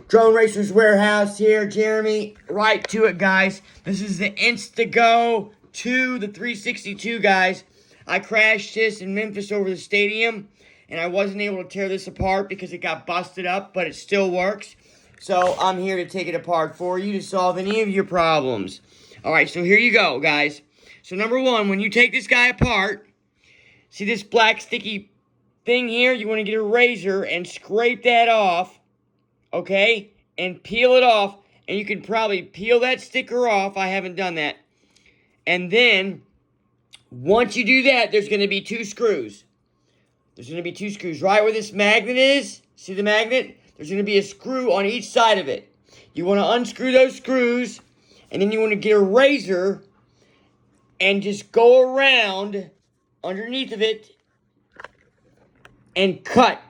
Drone Racers Warehouse here, Jeremy. Right to it, guys. This is the Instago 2, the 362, guys. I crashed this in Memphis over the stadium, and I wasn't able to tear this apart because it got busted up, but it still works. So I'm here to take it apart for you to solve any of your problems. All right, so here you go, guys. So number one, when you take this guy apart, see this black sticky thing here? You want to get a razor and scrape that off. Okay, and peel it off, and you can probably peel that sticker off. I haven't done that. And then, once you do that, there's going to be two screws. There's going to be two screws right where this magnet is. See the magnet? There's going to be a screw on each side of it. You want to unscrew those screws, and then you want to get a razor and just go around underneath of it and cut.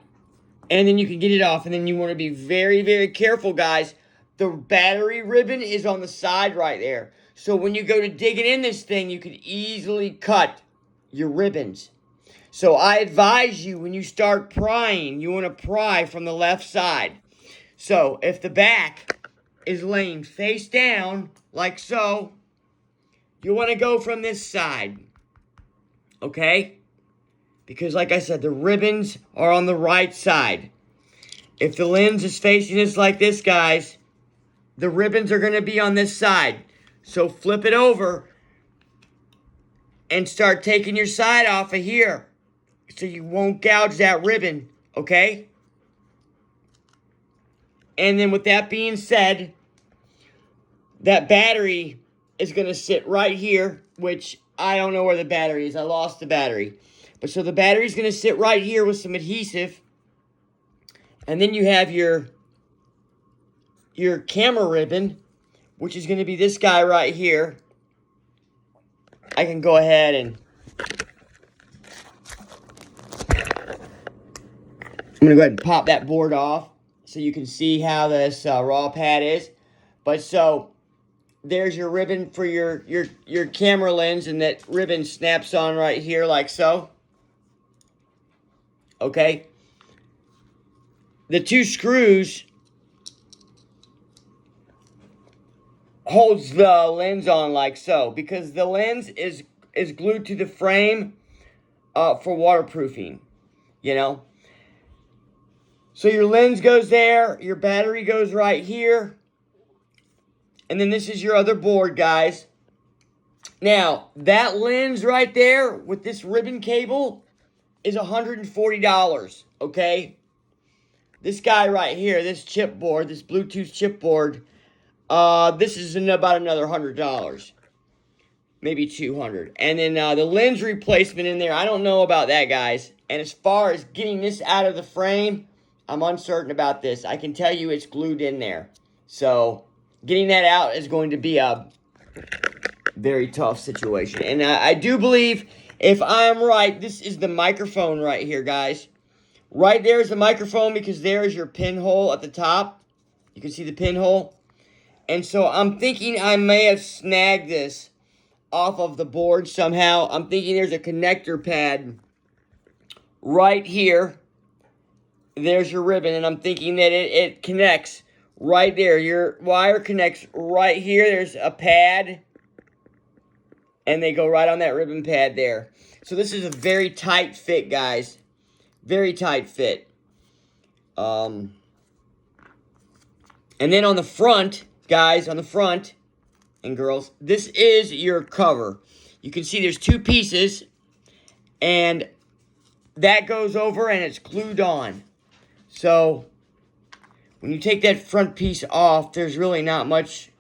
And then you can get it off. And then you want to be very, very careful, guys. The battery ribbon is on the side right there. So when you go to digging in this thing, you can easily cut your ribbons. So I advise you, when you start prying, you want to pry from the left side. So if the back is laying face down, like so, you want to go from this side. Okay? Because like I said, the ribbons are on the right side. If the lens is facing us like this, guys, the ribbons are going to be on this side. So flip it over and start taking your side off of here so you won't gouge that ribbon, okay? And then with that being said, that battery is going to sit right here, which I don't know where the battery is. I lost the battery. But so the battery's going to sit right here with some adhesive. And then you have your camera ribbon, which is going to be this guy right here. I can go ahead and I'm going to go ahead and pop that board off so you can see how this raw pad is. But so there's your ribbon for your camera lens, and that ribbon snaps on right here like so. Okay? The two screws holds the lens on like so, because the lens is glued to the frame for waterproofing, you know. So your lens goes there, your battery goes right here, and then this is your other board, guys. Now, that lens right there with this ribbon cable is $140, okay? This guy right here, this chipboard, this Bluetooth chipboard, this is about another $100, maybe $200. And then the lens replacement in there, I don't know about that, guys. And as far as getting this out of the frame, I'm uncertain about this. I can tell you it's glued in there. So getting that out is going to be a very tough situation. And I do believe, if I'm right, this is the microphone right here, guys. Right there is the microphone, because there is your pinhole at the top. You can see the pinhole. And so I'm thinking I may have snagged this off of the board somehow. I'm thinking there's a connector pad right here. There's your ribbon, and I'm thinking that it connects right there. Your wire connects right here. There's a pad, and they go right on that ribbon pad there. So this is a very tight fit, guys. Very tight fit. And then on the front, guys, on the front, and girls, this is your cover. You can see there's two pieces, and that goes over, and it's glued on. So when you take that front piece off, there's really not much.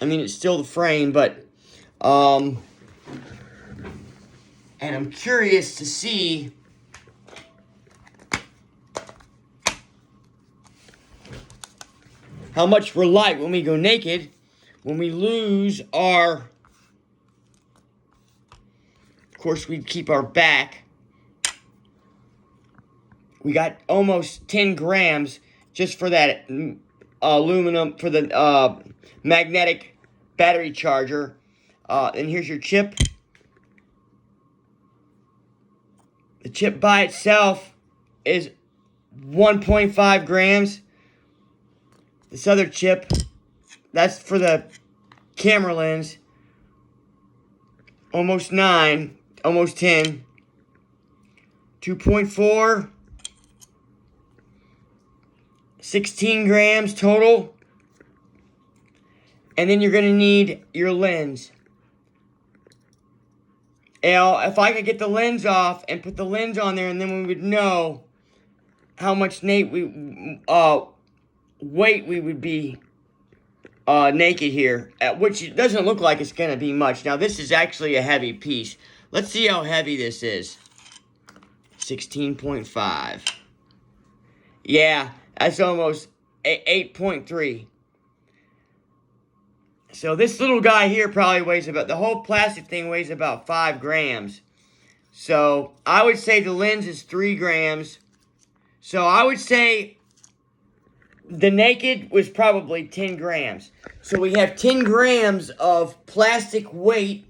I mean, it's still the frame, but and I'm curious to see how much we're like when we go naked, when we lose our, of course, we keep our back. We got almost 10 grams just for that aluminum, for the magnetic battery charger. And here's your chip. The chip by itself is 1.5 grams. This other chip, that's for the camera lens. Almost 9, almost 10. 2.4. 16 grams total. And then you're going to need your lens. Now, if I could get the lens off and put the lens on there, and then we would know how much weight we would be naked here, which it doesn't look like it's going to be much. Now, this is actually a heavy piece. Let's see how heavy this is. 16.5. Yeah, that's almost 8.3. So this little guy here probably weighs about, the whole plastic thing weighs about 5 grams. So I would say the lens is 3 grams. So I would say the naked was probably 10 grams. So we have 10 grams of plastic weight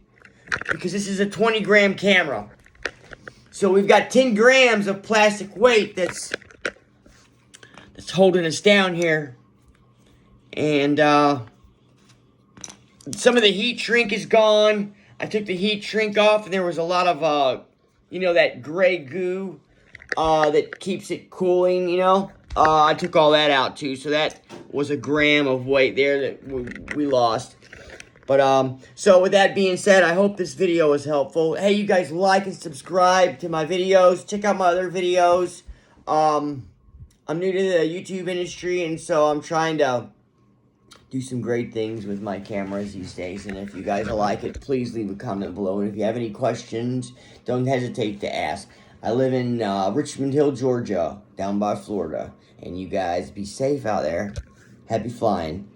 because this is a 20-gram camera. So we've got 10 grams of plastic weight that's holding us down here. And some of the heat shrink is gone. I took the heat shrink off, and there was a lot of, that gray goo that keeps it cooling, I took all that out, too. So that was a gram of weight there that we lost. But, so with that being said, I hope this video was helpful. Hey, you guys like and subscribe to my videos. Check out my other videos. I'm new to the YouTube industry, and so I'm trying to do some great things with my cameras these days. And if you guys like it, please leave a comment below. And if you have any questions, don't hesitate to ask. I live in Richmond Hill, Georgia, down by Florida. And you guys be safe out there. Happy flying.